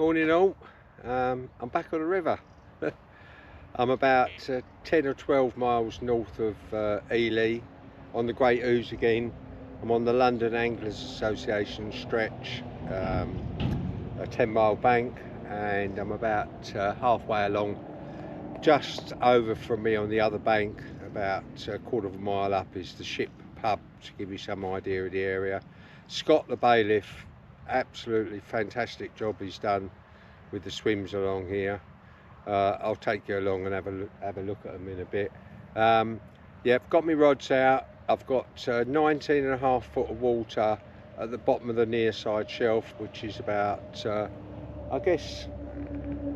Morning all. I'm back on the river. I'm about 10 or 12 miles north of Ely on the Great Ouse again. I'm on the London Anglers Association stretch, a 10-mile bank, and I'm about halfway along. Just over from me on the other bank, about a quarter of a mile up, is the ship pub, to give you some idea of the area. Scott the bailiff, absolutely fantastic job he's done with the swims along here. I'll take you along and have a look at them in a bit. Yeah, I've got my rods out. I've got 19.5 foot of water at the bottom of the near side shelf, which is about I guess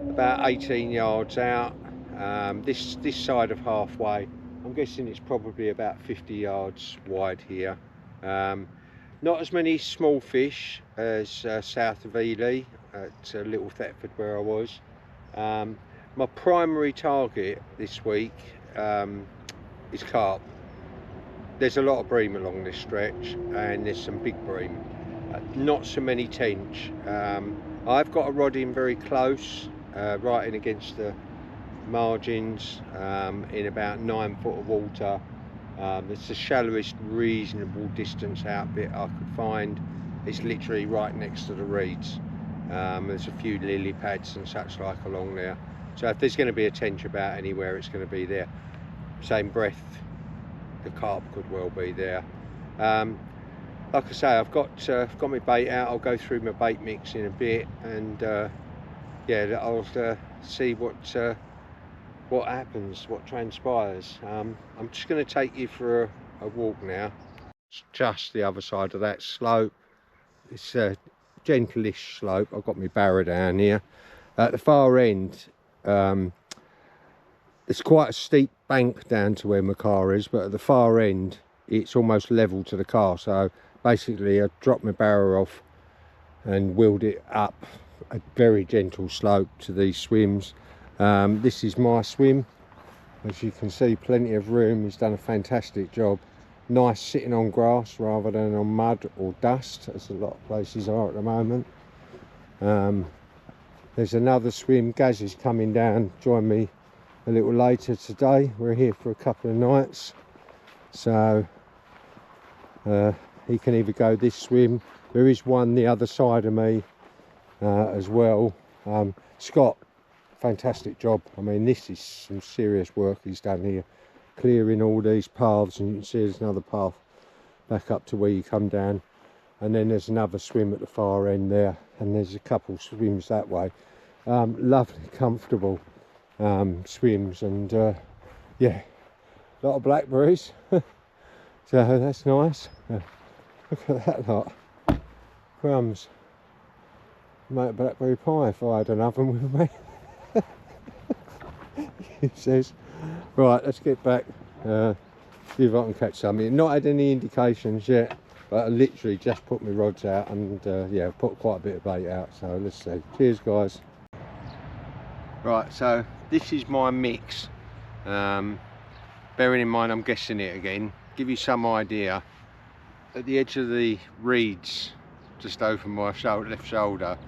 about 18 yards out. This side of halfway, I'm guessing it's probably about 50 yards wide here. Not as many small fish as south of Ely at Little Thetford where I was. My primary target this week is carp. There's a lot of bream along this stretch and there's some big bream. Not so many tench. I've got a rod in very close, right in against the margins, in about 9 foot of water. It's the shallowest reasonable distance out bit I could find. It's literally right next to the reeds. There's a few lily pads and such like along there. So if there's going to be a tench about anywhere, it's going to be there. Same breath, the carp could well be there. Like I say, I've got my bait out. I'll go through my bait mix in a bit, and yeah, I'll see what happens, what transpires. I'm just going to take you for a walk now. It's just the other side of that slope. It's a gentle-ish slope. I've got my barrow down here. At the far end, it's quite a steep bank down to where my car is, but at the far end, it's almost level to the car. So basically, I dropped my barrow off and wheeled it up a very gentle slope to these swims. This is my swim. As you can see, plenty of room. He's done a fantastic job. Nice sitting on grass rather than on mud or dust, as a lot of places are at the moment. There's another swim. Gaz is coming down, join me a little later today. We're here for a couple of nights, so he can either go this swim. There is one the other side of me as well. Scott, fantastic job. I mean, this is some serious work he's done here, clearing all these paths, and you can see there's another path back up to where you come down, and then there's another swim at the far end there, and there's a couple swims that way. Lovely, comfortable swims, and yeah, a lot of blackberries. So that's nice. Look at that lot. Crumbs. Make a blackberry pie if I had an oven with me. He says. Right, let's get back, see if I can catch something. Not had any indications yet, but I literally just put my rods out, and yeah, I've put quite a bit of bait out, so let's see. Cheers guys. Right, so this is my mix. Bearing in mind I'm guessing it again, give you some idea. At the edge of the reeds, just over my left shoulder,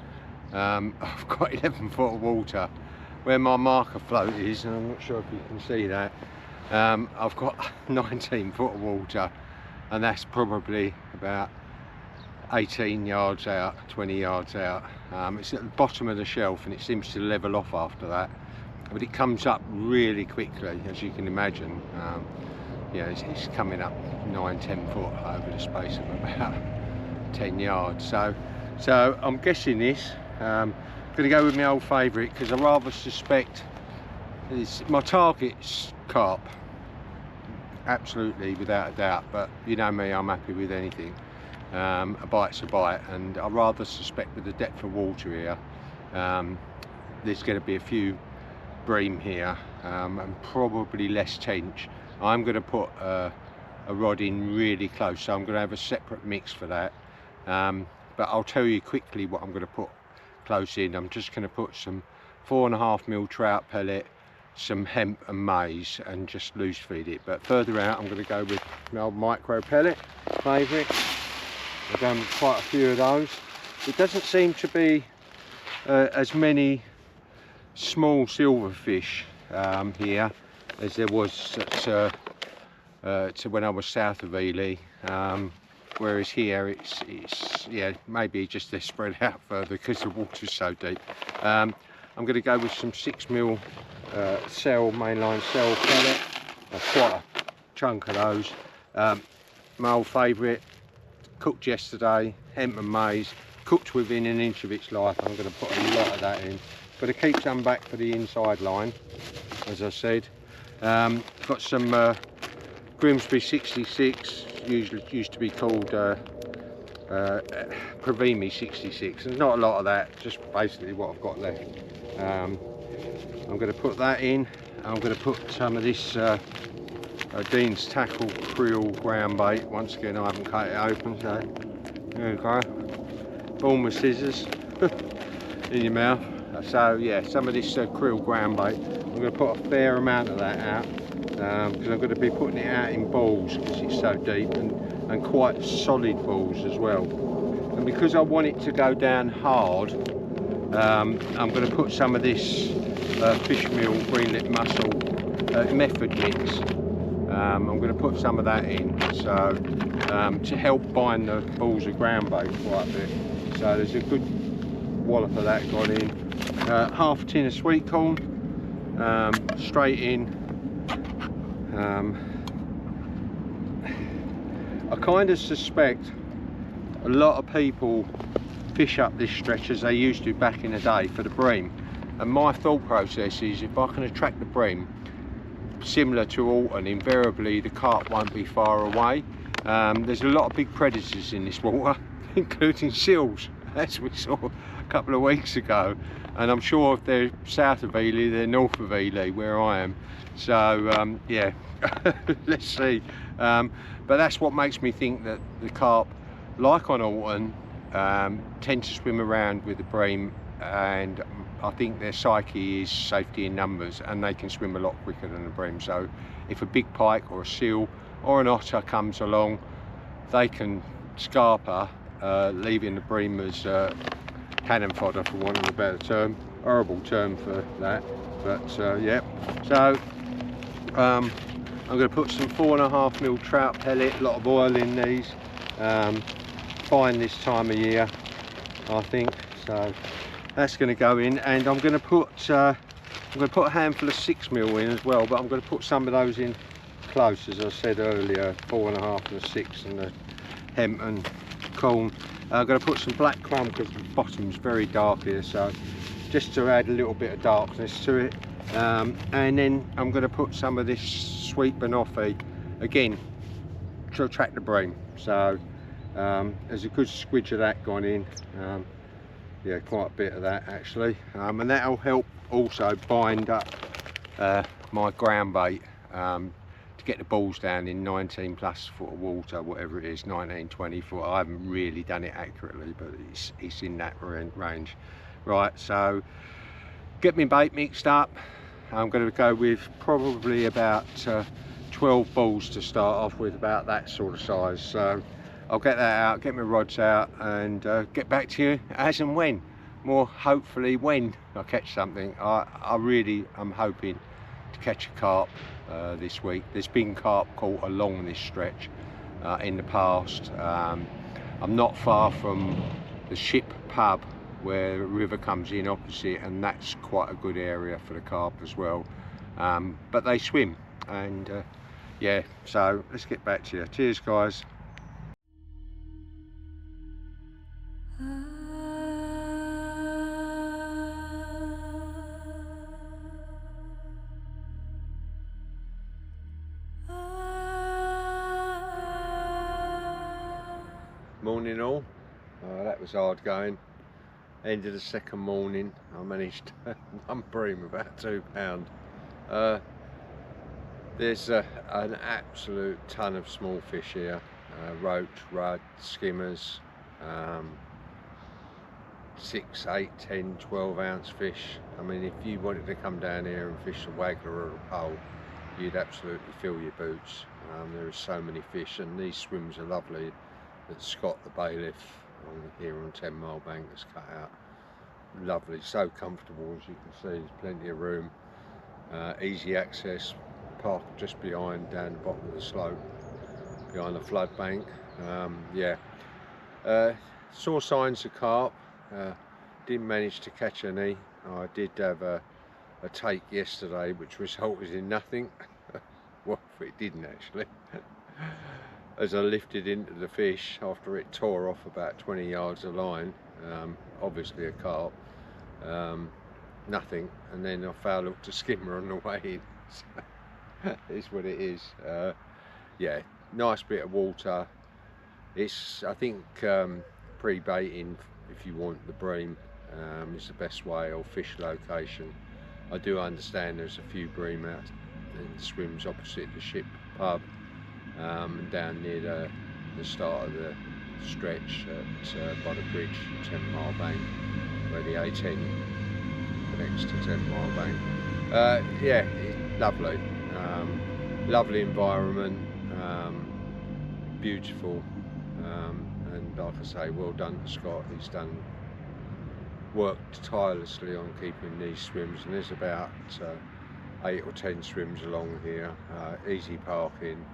I've got 11 foot of water. Where my marker float is, and I'm not sure if you can see that, I've got 19 foot of water, and that's probably about 18 yards out, 20 yards out. It's at the bottom of the shelf and it seems to level off after that, but it comes up really quickly, as you can imagine. Yeah, it's coming up 9-10 foot over the space of about 10 yards. So I'm guessing this. Going to go with my old favourite, because I rather suspect my target's carp, absolutely, without a doubt, but you know me, I'm happy with anything. A bite's a bite, and I rather suspect with the depth of water here, there's going to be a few bream here, and probably less tench. I'm going to put a rod in really close, so I'm going to have a separate mix for that, but I'll tell you quickly what I'm going to put close in. I'm just going to put some 4.5mm trout pellet, some hemp and maize, and just loose feed it. But further out, I'm going to go with my old micro pellet, favourite. I've done quite a few of those. It doesn't seem to be as many small silverfish here as there was to when I was south of Ely, whereas here it's yeah, maybe just they're spread out further because the water's so deep. I'm going to go with some 6mm mainline cell pellet, quite a chunk of those. My old favourite, cooked yesterday, hemp and maize, cooked within an inch of its life. I'm going to put a lot of that in, but to keep some back for the inside line, as I said. Got some Grimsby 66, usually used to be called Pravimi 66. There's not a lot of that, just basically what I've got left. I'm going to put that in. I'm going to put some of this Dean's Tackle krill ground bait. Once again, I haven't cut it open, so there we go. All my scissors in your mouth. So yeah, some of this krill ground bait. I'm going to put a fair amount of that out because I'm going to be putting it out in balls because it's so deep, and quite solid balls as well. And because I want it to go down hard, I'm going to put some of this fish meal green lip mussel method mix. I'm going to put some of that in, so to help bind the balls of ground bait quite a bit. So there's a good wallop of that gone in. Half a tin of sweet corn, straight in. I kind of suspect a lot of people fish up this stretch as they used to back in the day for the bream, and my thought process is if I can attract the bream similar to Alton, invariably the carp won't be far away. There's a lot of big predators in this water, including seals, as we saw a couple of weeks ago, and I'm sure if they're south of Ely, they're north of Ely where I am. So yeah, let's see. But that's what makes me think that the carp, like on Alton, tend to swim around with the bream, and I think their psyche is safety in numbers, and they can swim a lot quicker than the bream. So if a big pike or a seal or an otter comes along, they can scarper, leaving the bream as cannon fodder, for want of a better term. Horrible term for that, but yeah. So I'm going to put some 4.5mm trout pellet, a lot of oil in these, fine this time of year I think. So that's going to go in, and I'm going to put a handful of 6mm in as well, but I'm going to put some of those in close, as I said earlier, 4.5 and a 6, and the hemp and corn. I'm going to put some black crumb because the bottom's very dark here, so just to add a little bit of darkness to it. And then I'm going to put some of this sweet banoffee again to attract the bream. So there's a good squidge of that gone in. Yeah, quite a bit of that actually, and that'll help also bind up my ground bait to get the balls down in 19+ foot of water, whatever it is, 19-20 foot. I haven't really done it accurately, but it's in that range. Right, so get my bait mixed up. I'm going to go with probably about 12 balls to start off with, about that sort of size. So I'll get that out, get my rods out, and get back to you as and when. More hopefully when I catch something. I really am hoping to catch a carp this week. There's been carp caught along this stretch in the past. I'm not far from the ship pub where the river comes in opposite, and that's quite a good area for the carp as well. But they swim, and yeah, so let's get back to you. Cheers guys. Morning all. That was hard going. End of the second morning, I managed one bream about £2. There's an absolute ton of small fish here, roach, rudd, skimmers, 6, 8, 10, 12 ounce fish. I mean, if you wanted to come down here and fish a waggler or a pole, you'd absolutely fill your boots. There are so many fish, and these swims are lovely that Scott the bailiff here on 10 Mile Bank has cut out. lovely, so comfortable. As you can see, there's plenty of room, easy access, park just behind, down the bottom of the slope, behind the flood bank. Yeah, saw signs of carp, didn't manage to catch any. I did have a take yesterday which resulted in nothing. Well, it didn't actually. As I lifted into the fish after it tore off about 20 yards of line, obviously a carp, nothing, and then I foul hooked a skimmer on the way in. So it's what it is. Yeah, nice bit of water. It's, I think, pre-baiting, if you want the bream, is the best way, or fish location. I do understand there's a few bream out and swims opposite the ship pub, down near the start of the stretch by the bridge, 10 Mile Bank, where the A10 connects to 10 Mile Bank. Yeah, it's lovely, lovely environment, beautiful, and like I say, well done to Scott. He's worked tirelessly on keeping these swims, and there's about 8 or 10 swims along here, easy parking.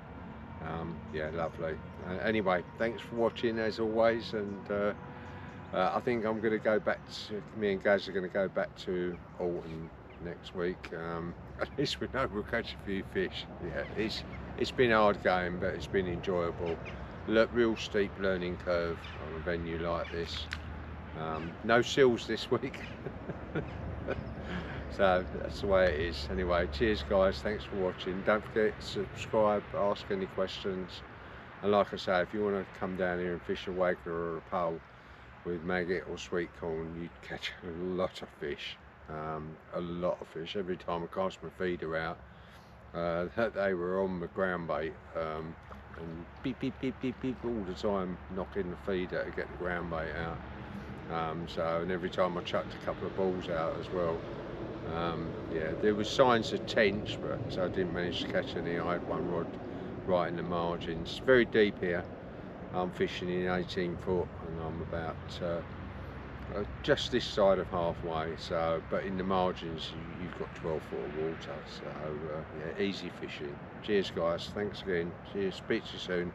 Yeah, lovely. Anyway, thanks for watching as always, and I think I'm going to go back to, me and Gaz are going to go back to Alton next week. At least we know we'll catch a few fish. Yeah, it's been hard going, but it's been enjoyable. Real steep learning curve on a venue like this. No seals this week. So that's the way it is. Anyway, cheers guys, thanks for watching. Don't forget to subscribe, ask any questions, and like I say, if you want to come down here and fish a waggler or a pole with maggot or sweet corn, you'd catch a lot of fish. A lot of fish. Every time I cast my feeder out, they were on the ground bait, and beep beep beep beep beep all the time, knocking the feeder to get the ground bait out. And every time I chucked a couple of balls out as well. Yeah, there was signs of tench, but so I didn't manage to catch any. I had one rod right in the margins. Very deep here. I'm fishing in 18 foot, and I'm about just this side of halfway. So, but in the margins, you've got 12 foot of water. So yeah, easy fishing. Cheers, guys. Thanks again. Cheers. Speak to you soon.